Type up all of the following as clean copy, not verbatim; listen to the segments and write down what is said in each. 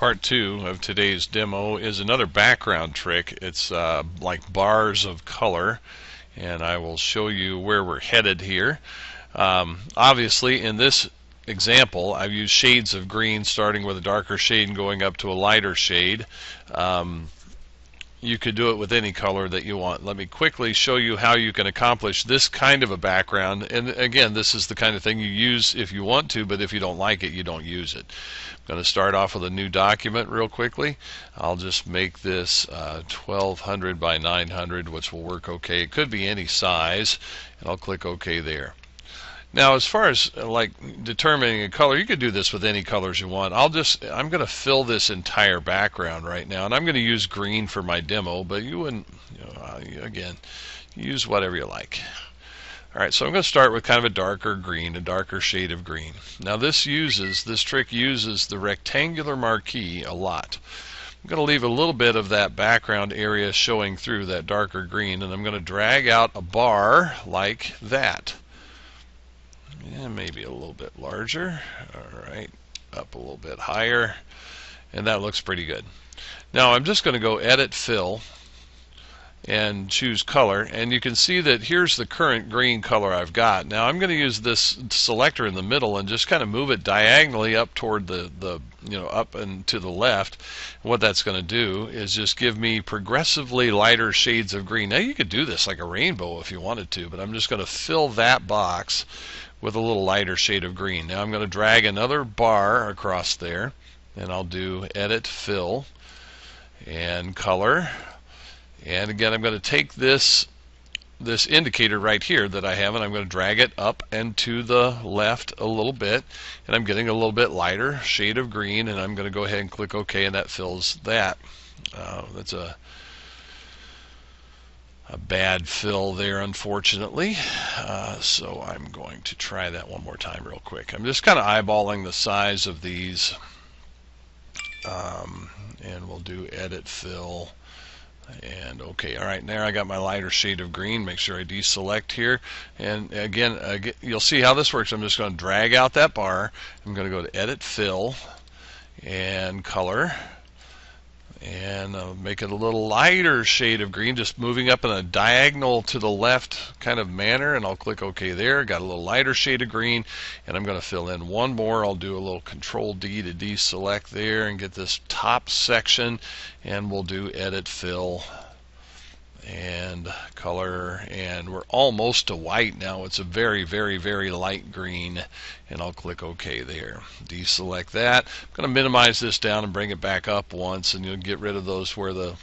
Part two of today's demo is another background trick. It's like bars of color, and I will show you where we're headed here. Obviously, in this example, I've used shades of green, starting with a darker shade and going up to a lighter shade. You could do it with any color that you want. Let me quickly show you how you can accomplish this kind of a background. And again, this is the kind of thing you use if you want to, but if you don't like it, you don't use it. I'm going to start off with a new document real quickly. I'll just make this 1200 by 900, which will work okay. It could be any size, and I'll click OK there. Now, as far as like determining a color, you could do this with any colors you want. I'm going to fill this entire background right now, and I'm going to use green for my demo, but you wouldn't, again, use whatever you like. All right, so I'm going to start with kind of a darker green, a darker shade of green. Now this trick uses the rectangular marquee a lot. I'm going to leave a little bit of that background area showing through that darker green, and I'm going to drag out a bar like that. And maybe a little bit larger. All right, up a little bit higher, and that looks pretty good. Now I'm just going to go Edit Fill and choose Color, and you can see that here's the current green color I've got. Now I'm going to use this selector in the middle and just kind of move it diagonally up toward up and to the left. And what that's going to do is just give me progressively lighter shades of green. Now you could do this like a rainbow if you wanted to, but I'm just going to fill that box with a little lighter shade of green. Now I'm going to drag another bar across there, and I'll do Edit, Fill, and Color. And again, I'm going to take this indicator right here that I have, and I'm going to drag it up and to the left a little bit, and I'm getting a little bit lighter shade of green, and I'm going to go ahead and click OK, and that fills that. That's a bad fill there, unfortunately. So I'm going to try that one more time real quick. I'm just kind of eyeballing the size of these, and we'll do Edit, Fill, and OK. All right, now I got my lighter shade of green. Make sure I deselect here, and again, you'll see how this works. I'm just going to drag out that bar. I'm going to go to Edit, Fill, and Color, and I'll make it a little lighter shade of green, just moving up in a diagonal to the left kind of manner, and I'll click OK there. Got a little lighter shade of green, and I'm going to fill in one more. I'll do a little Control D to deselect there and get this top section, and we'll do Edit, Fill, and Color, and we're almost to white now. It's a very, very, very light green, and I'll click OK there. Deselect that. I'm going to minimize this down and bring it back up once, and you'll get rid of those where the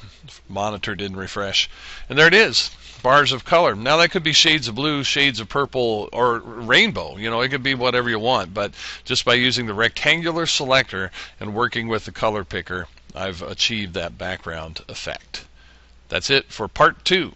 monitor didn't refresh. And there it is, bars of color. Now that could be shades of blue, shades of purple, or rainbow. It could be whatever you want, but just by using the rectangular selector and working with the color picker, I've achieved that background effect. That's it for part two.